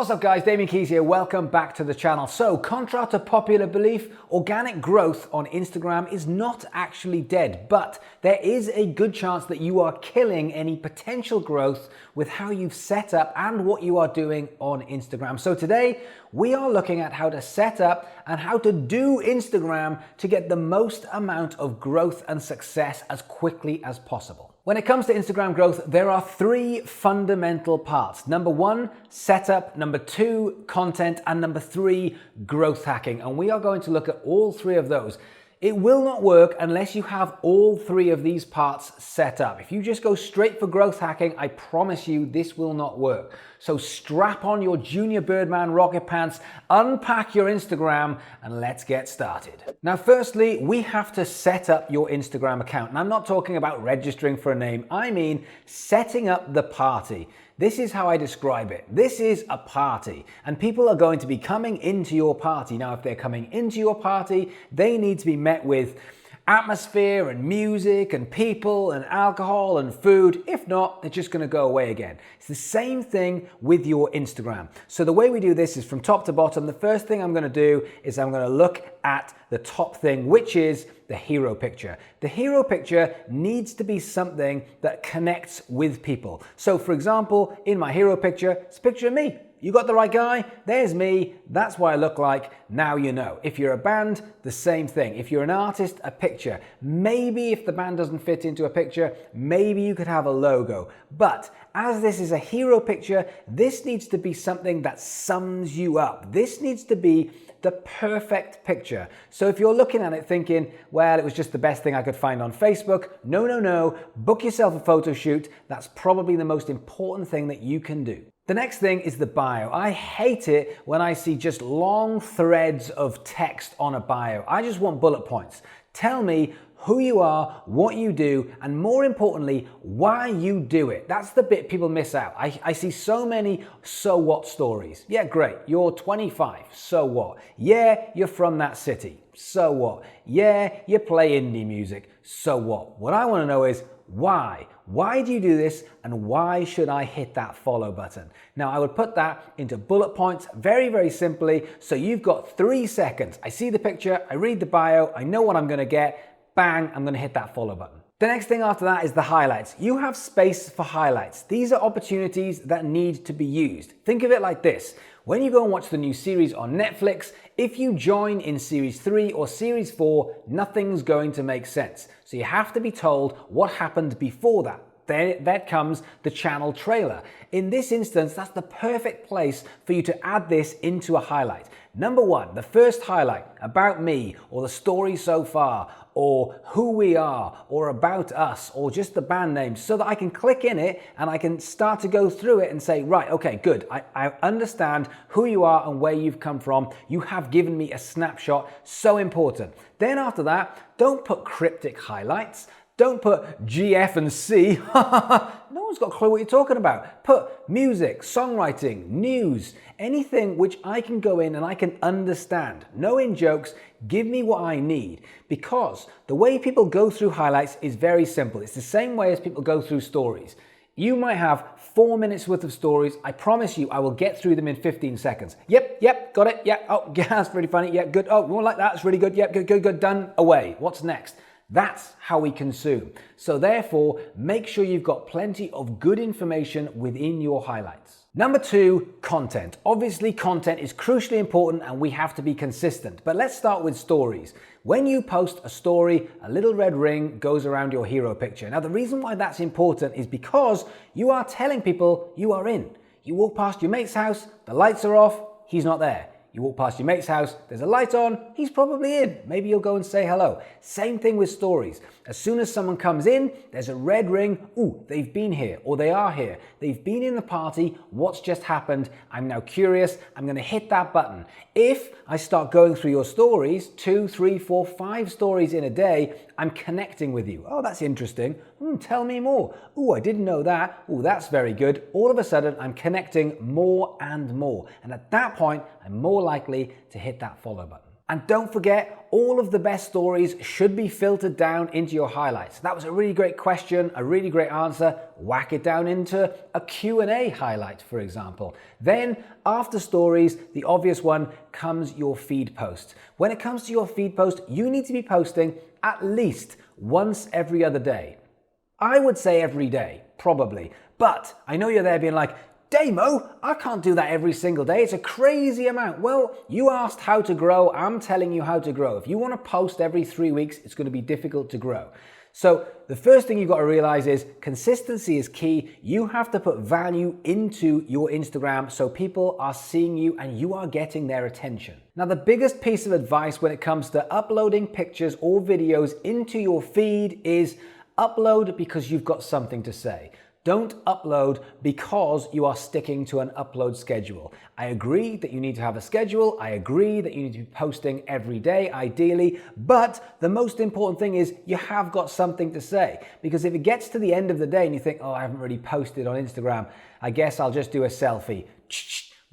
What's up guys, Damian Keyes here, welcome back to the channel. So, contrary to popular belief, organic growth on Instagram is not actually dead, but there is a good chance that you are killing any potential growth with how you've set up and what you are doing on Instagram. So today, we are looking at how to set up and how to do Instagram to get the most amount of growth and success as quickly as possible. When it comes to Instagram growth, there are three fundamental parts. Number one, setup. Number two, content. And number three, growth hacking. And we are going to look at all three of those. It will not work unless you have all three of these parts set up. If you just go straight for growth hacking, I promise you this will not work. So strap on your Junior Birdman rocket pants, unpack your Instagram, and let's get started. Now, firstly, we have to set up your Instagram account. And I'm not talking about registering for a name. I mean setting up the party. This is how I describe it. This is a party, and people are going to be coming into your party. Now, if they're coming into your party, they need to be met with atmosphere and music and people and alcohol and food. If not, they're just going to go away again. It's the same thing with your Instagram. So the way we do this is from top to bottom. The first thing I'm going to do is I'm going to look at the top thing, which is the hero picture. The hero picture needs to be something that connects with people. So for example, in my hero picture, it's a picture of me. You got the right guy, there's me, that's what I look like, now you know. If you're a band, the same thing. If you're an artist, a picture. Maybe if the band doesn't fit into a picture, maybe you could have a logo. But as this is a hero picture, this needs to be something that sums you up. This needs to be the perfect picture. So if you're looking at it thinking, well, it was just the best thing I could find on Facebook, no. Book yourself a photo shoot. That's probably the most important thing that you can do. The next thing is the bio. I hate it when I see just long threads of text on a bio. I just want bullet points. Tell me who you are, what you do, and more importantly, why you do it. That's the bit people miss out. I see so many so what stories. Yeah, great. You're 25. So what? Yeah, you're from that city. So what? Yeah, you play indie music. So what? What I want to know is why? Why do you do this, and why should I hit that follow button? Now, I would put that into bullet points very simply. So you've got 3 seconds. I see the picture, I read the bio, I know what I'm going to get. Bang, I'm going to hit that follow button. The next thing after that is the highlights. You have space for highlights. These are opportunities that need to be used. Think of it like this. When you go and watch the new series on Netflix, if you join in series 3 or series 4, nothing's going to make sense. So you have to be told what happened before that. Then that comes the channel trailer. In this instance, that's the perfect place for you to add this into a highlight. Number one, the first highlight, about me, or the story so far, or who we are, or about us, or just the band name, so that I can click in it and I can start to go through it and say, right, okay, good. I understand who you are and where you've come from. You have given me a snapshot, so important. Then after that, don't put cryptic highlights. Don't put G, F, and C. No one's got a clue what you're talking about. Put music, songwriting, news, anything which I can go in and I can understand. No in jokes. Give me what I need. Because the way people go through highlights is very simple. It's the same way as people go through stories. You might have 4 minutes worth of stories. I promise you I will get through them in 15 seconds. Yep, got it. Yeah, oh, yeah, that's really funny. Yeah, good. Oh, more like that. That's really good. Yep, good, done, away. What's next? That's how we consume. So therefore, make sure you've got plenty of good information within your highlights. Number two, content. Obviously, content is crucially important and we have to be consistent. But let's start with stories. When you post a story, a little red ring goes around your hero picture. Now, the reason why that's important is because you are telling people you are in. You walk past your mate's house, the lights are off, he's not there. You walk past your mate's house, there's a light on, he's probably in. Maybe you'll go and say hello. Same thing with stories. As soon as someone comes in, there's a red ring. Ooh, they've been here, or they are here. They've been in the party. What's just happened? I'm now curious. I'm going to hit that button. If I start going through your stories, 2, 3, 4, 5 stories in a day, I'm connecting with you. Oh, that's interesting. Tell me more. Ooh, I didn't know that. Ooh, that's very good. All of a sudden, I'm connecting more and more. And at that point, I'm more likely to hit that follow button. And don't forget, all of the best stories should be filtered down into your highlights. That was a really great question, a really great answer. Whack it down into a Q&A highlight, for example. Then, after stories, the obvious one comes your feed post. When it comes to your feed post, you need to be posting at least once every other day. I would say every day, probably. But I know you're there being like, Damo, I can't do that every single day. It's a crazy amount. Well, you asked how to grow. I'm telling you how to grow. If you want to post every 3 weeks, it's going to be difficult to grow. So the first thing you've got to realize is consistency is key. You have to put value into your Instagram so people are seeing you and you are getting their attention. Now, the biggest piece of advice when it comes to uploading pictures or videos into your feed is upload because you've got something to say. Don't upload because you are sticking to an upload schedule. I agree that you need to have a schedule. I agree that you need to be posting every day, ideally. But the most important thing is you have got something to say. Because if it gets to the end of the day and you think, oh, I haven't really posted on Instagram, I guess I'll just do a selfie.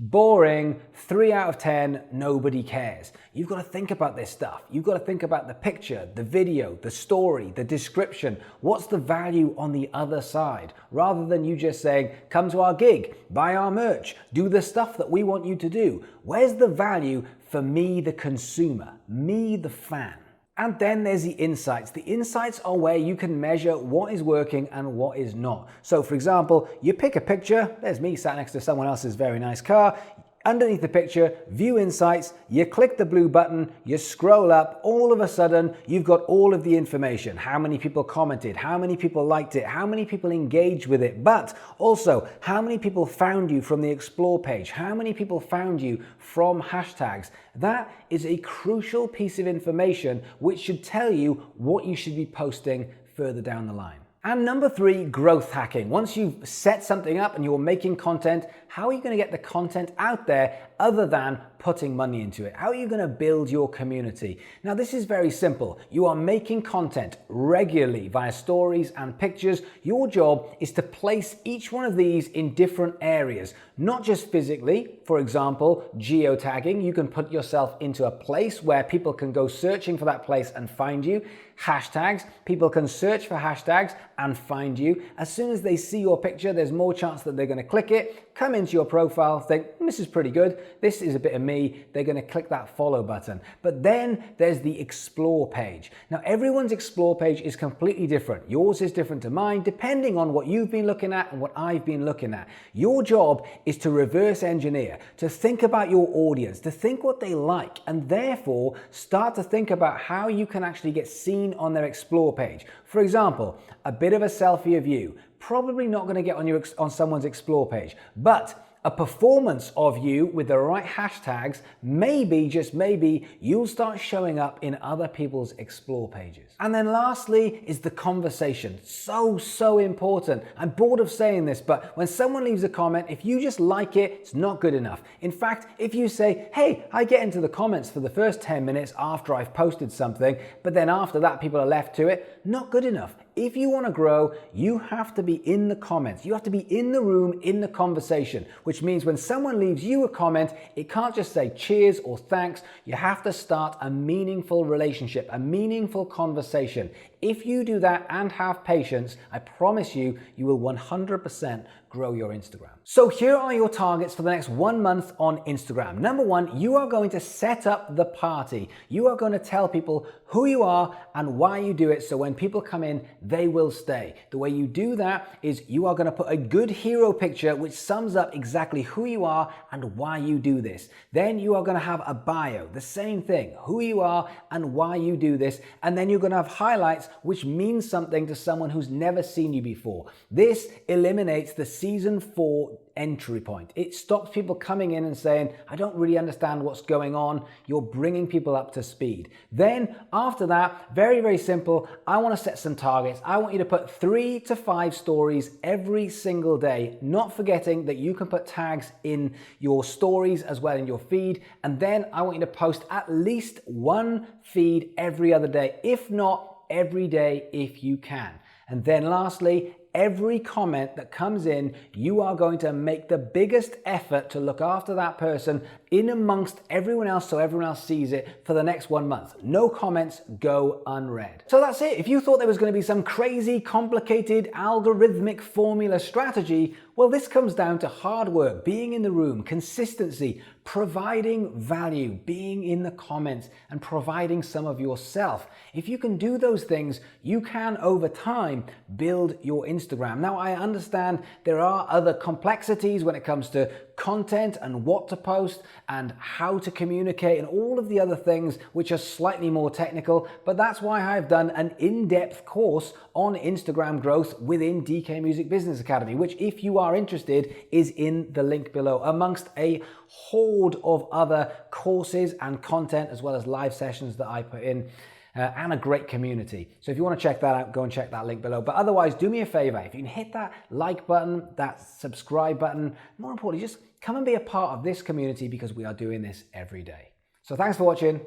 Boring, 3 out of 10, nobody cares. You've got to think about this stuff. You've got to think about the picture, the video, the story, the description. What's the value on the other side? Rather than you just saying, come to our gig, buy our merch, do the stuff that we want you to do. Where's the value for me, the consumer, me, the fan? And then there's the insights. The insights are where you can measure what is working and what is not. So for example, you pick a picture, there's me sat next to someone else's very nice car. Underneath the picture, view insights, you click the blue button, you scroll up, all of a sudden you've got all of the information. How many people commented, how many people liked it, how many people engaged with it, but also how many people found you from the explore page, how many people found you from hashtags. That is a crucial piece of information which should tell you what you should be posting further down the line. And number 3, growth hacking. Once you've set something up and you're making content, how are you going to get the content out there other than putting money into it? How are you going to build your community? Now, this is very simple. You are making content regularly via stories and pictures. Your job is to place each one of these in different areas, not just physically. For example, geotagging. You can put yourself into a place where people can go searching for that place and find you. Hashtags. People can search for hashtags and find you. As soon as they see your picture, there's more chance that they're going to click it, come into your profile, think, this is pretty good, this is a bit of me, they're going to click that follow button. But then there's the explore page. Now, everyone's explore page is completely different. Yours is different to mine, depending on what you've been looking at and what I've been looking at. Your job is to reverse engineer, to think about your audience, to think what they like, and therefore start to think about how you can actually get seen on their explore page. For example, a bit of a selfie of you, probably not going to get on someone's explore page, but a performance of you with the right hashtags, maybe, just maybe, you'll start showing up in other people's explore pages. And then lastly is the conversation. So important. I'm bored of saying this, but when someone leaves a comment, if you just like it, it's not good enough. In fact, if you say, hey, I get into the comments for the first 10 minutes after I've posted something, but then after that people are left to it, not good enough. If you want to grow, you have to be in the comments. You have to be in the room, in the conversation, which means when someone leaves you a comment, it can't just say cheers or thanks. You have to start a meaningful relationship, a meaningful conversation. If you do that and have patience, I promise you, you will 100% grow your Instagram. So here are your targets for the next 1 month on Instagram. Number 1, you are going to set up the party. You are going to tell people who you are and why you do it, so when people come in, they will stay. The way you do that is you are going to put a good hero picture which sums up exactly who you are and why you do this. Then you are going to have a bio, the same thing, who you are and why you do this, and then you're going to have highlights which means something to someone who's never seen you before. This eliminates the season 4 entry point. It stops people coming in and saying, I don't really understand what's going on. You're bringing people up to speed. Then after that, very simple, I want to set some targets. I want you to put 3 to 5 stories every single day, not forgetting that you can put tags in your stories as well in your feed. And then I want you to post at least 1 feed every other day, if not every day if you can. And then lastly, every comment that comes in, you are going to make the biggest effort to look after that person in amongst everyone else so everyone else sees it for the next 1 month. No comments go unread. So that's it. If you thought there was going to be some crazy, complicated, algorithmic formula strategy, well, this comes down to hard work, being in the room, consistency, providing value, being in the comments, and providing some of yourself. If you can do those things, you can, over time, build your Instagram. Now, I understand there are other complexities when it comes to content and what to post and how to communicate and all of the other things which are slightly more technical, but that's why I've done an in-depth course on Instagram growth within DK Music Business Academy, which, if you are interested, is in the link below, amongst a horde of other courses and content, as well as live sessions that I put in. And a great community. So if you want to check that out, go and check that link below. But otherwise, do me a favor. If you can hit that like button, that subscribe button, more importantly, just come and be a part of this community, because we are doing this every day. So thanks for watching,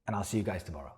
and I'll see you guys tomorrow.